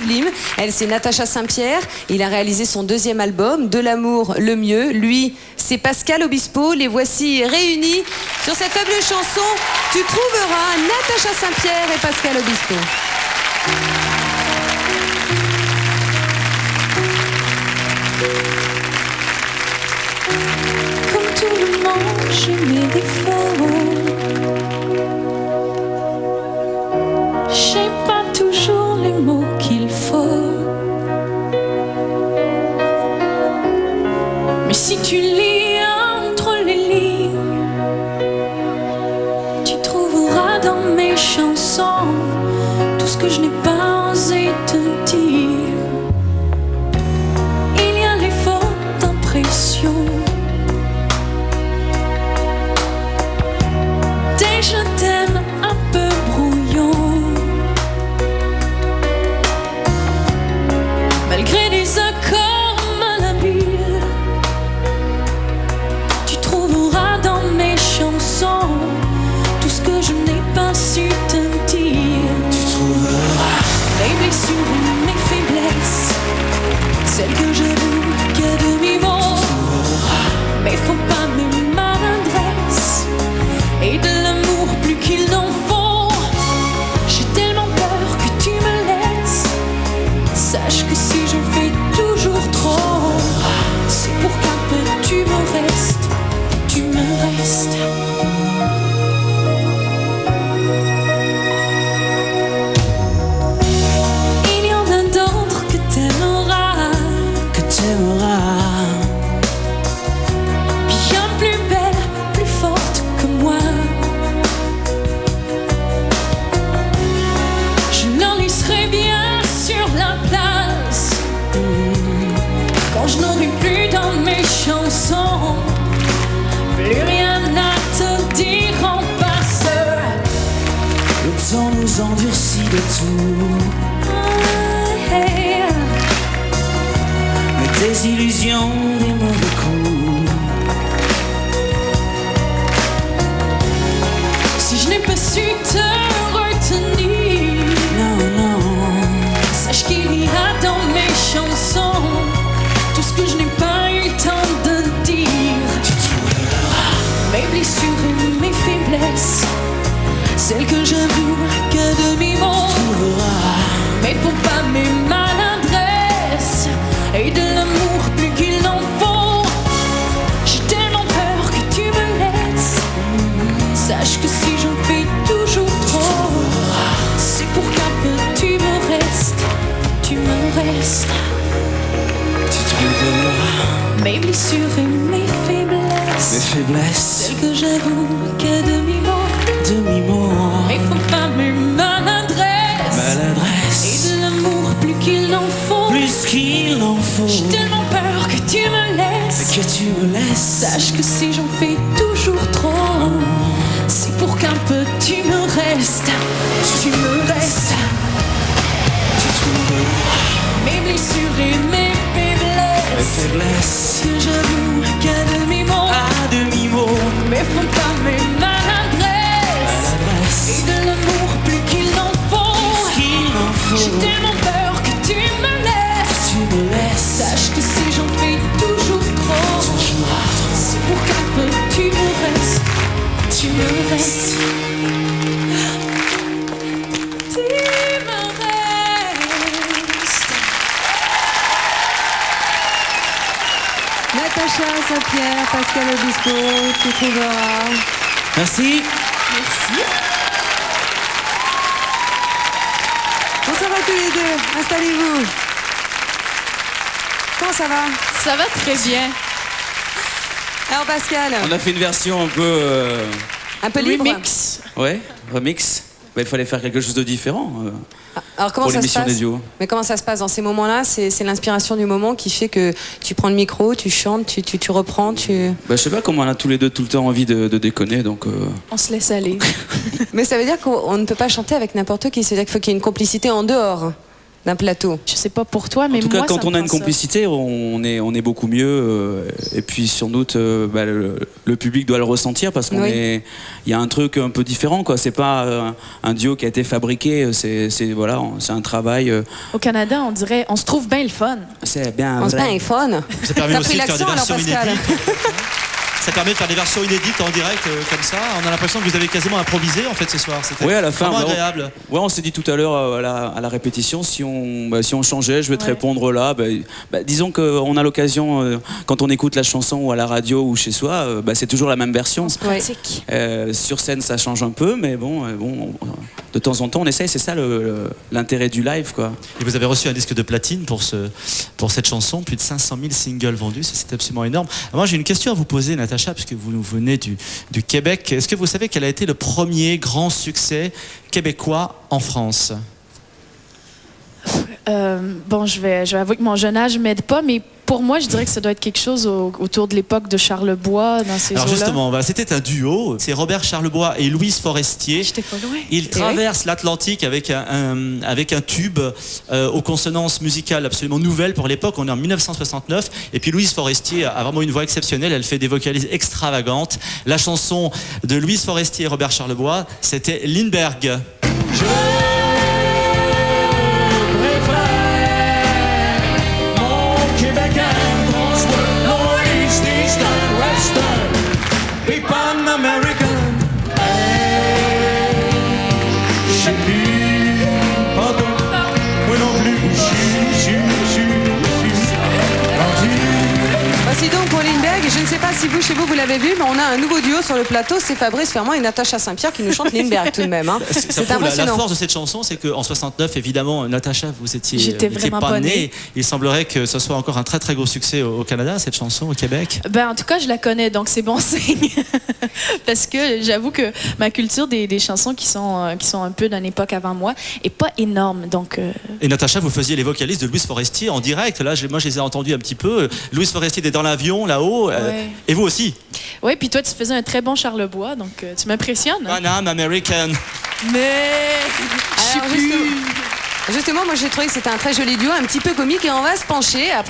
sublime. Elle, c'est Natacha Saint-Pierre. Il a réalisé son deuxième album, De l'amour, le mieux. Lui, c'est Pascal Obispo. Les voici réunis sur cette fabuleuse chanson. Tu trouveras Natacha Saint-Pierre et Pascal Obispo. Comme tout le monde, j'ai mes défauts. J'ai pas toujours les mots qu'il faut. Mais si tu lis entre les lignes, tu trouveras dans mes chansons tout ce que je n'ai pas osé te dire. Il y a les fautes d'impression, des je t'aime un peu brouillons, malgré des accords malhabiles. Tu trouveras dans mes chansons tout ce que je n'ai pas su te dire. Tu trouveras mes blessures, mes faiblesses, celles que j'avoue qu'à demi-mot. Mais faut pas mes maladresses et de l'amour plus qu'il n'en faut. J'ai tellement peur que tu me laisses. Sache que si j'en fais toujours trop, c'est pour qu'un peu tu me restes, tu me restes. Il y en a d'autres que t'aimeras, bien plus belle, plus forte que moi. Je leur laisserai bien sur la place quand je n'aurai plus dans mes chansons plus rien à te dire en passe. le temps nous endurcit de tout, Hey. mais des illusions, des mauvais coups. Si je n'ai pas su te retenir, Non, non, sache qu'il y a dans mes chansons tout ce que je n'ai pas eu le temps de dire. tu trouveras Mes blessures et mes faiblesses, celles que j'avoue qu'à demi-mot. Mais faut pas mes maladresses et de l'amour plus qu'il n'en faut. J'ai tellement peur que tu me laisses. Sache que si j'en fais toujours trop, c'est pour qu'un peu tu me restes, tu me restes. tu trouveras Mes blessures et mes mes faiblesses, faiblesses, celles que j'avoue qu'à demi-mot. demi-mot, Mais faut pas mes maladresses maladresse, et de l'amour plus qu'il n'en faut. plus qu'il en faut. J'ai tellement peur que tu me laisses. Que tu me laisses, Sache que si j'en fais toujours trop, c'est pour qu'un peu tu me restes, tu me restes. tu trouveras Mes blessures et mes mes faiblesses, faiblesses, que j'avoue qu'à demi-mot. à demi-mot, Mais faut pas mes maladresses maladresse, et de l'amour plus qu'il n'en faut. qu'il en J'ai faut. tellement peur que tu me laisses. Tu me laisses, Sache que si j'en fais toujours trop, c'est pour qu'un peu tu me restes, tu me restes. Tu me restes. Natacha Saint-Pierre, Pascal Obispo, tu trouveras. merci. Merci. Comment ça va tous les deux? Installez-vous. Comment ça va? Ça va très bien. Alors Pascal, On a fait une version un peu libre. Remix. ouais, remix. Bah, il fallait faire quelque chose de différent. Alors comment pour ça se l'émission passe? des duos. Mais comment ça se passe dans ces moments-là? C'est l'inspiration du moment qui fait que tu prends le micro, tu chantes, tu reprends, tu... Bah, je sais pas comment on a tous les deux tout le temps envie de déconner, donc On se laisse aller. Mais ça veut dire qu'on ne peut pas chanter avec n'importe qui. C'est-à-dire qu'il faut qu'il y ait une complicité en dehors. d'un plateau. Je sais pas pour toi, mais En tout cas, moi, quand ça on me a une prend ça. complicité, on est beaucoup mieux. Et puis, sans doute, le public doit le ressentir parce qu'on Oui. il y a un truc un peu différent, quoi. C'est pas un duo qui a été fabriqué. C'est un travail. Au Canada, on dirait, on se trouve bien le fun. C'est bien On se vrai. fait un fun. Ça permet T'as aussi pris de faire des l'accent alors, versions Pascal. inédites. Ça permet de faire des versions inédites en direct comme ça. On a l'impression que vous avez quasiment improvisé en fait ce soir. C'était Oui, à la fin. vraiment bah, agréable. on s'est dit tout à l'heure à la répétition, si on changeait, je vais te Ouais. répondre là. Disons qu'on a l'occasion, quand on écoute la chanson ou à la radio ou chez soi, c'est toujours la même version. On se Ouais. pratique. Sur scène, ça change un peu, mais de temps en temps, on essaye. C'est ça l'intérêt du live, quoi. Et vous avez reçu un disque de platine pour cette chanson, plus de 500 000 singles vendus, c'est absolument énorme. Alors moi j'ai une question à vous poser, Natacha, puisque vous venez du Québec. Est-ce que vous savez quel a été le premier grand succès québécois en France? Bon, je vais avouer que mon jeune âge m'aide pas, mais pour moi, je dirais que ça doit être quelque chose autour de l'époque de Charlebois, dans ces Alors eaux-là. justement, c'était un duo, c'est Robert Charlebois et Louise Forestier. J'étais pas loin. Ils traversent l'Atlantique avec un tube aux consonances musicales absolument nouvelles pour l'époque. On est en 1969. Et puis Louise Forestier a vraiment une voix exceptionnelle. Elle fait des vocalises extravagantes. La chanson de Louise Forestier et Robert Charlebois, c'était Lindbergh. Voici donc pour Lindbergh. Je ne sais pas si vous, chez vous, vous l'avez vu, mais on a un nouveau duo sur le plateau. C'est Fabrice Fermand et Natacha Saint-Pierre qui nous chantent Lindbergh tout de même. Hein. Ça C'est prouve la impressionnant. force de cette chanson, c'est qu'en 69, évidemment, Natacha, vous étiez vraiment pas pas née. née. Il semblerait que ce soit encore un très très gros succès au Canada, cette chanson, au Québec. Ben, en tout cas, je la connais, donc c'est bon signe. Parce que j'avoue que ma culture des chansons qui sont un peu d'une époque avant moi est pas énorme. Donc, Et Natacha, vous faisiez les vocalises de Louise Forestier en direct. Là, moi, je les ai entendus un petit peu. Louise Forestier était dans l'avion, là-haut. Ouais. Et vous aussi. oui, puis toi, tu faisais un très bon Charlebois, donc tu m'impressionnes. Hein? Panam American. Mais je sais Alors, plus. Justement, moi j'ai trouvé que c'était un très joli duo, un petit peu comique, et on va se pencher après.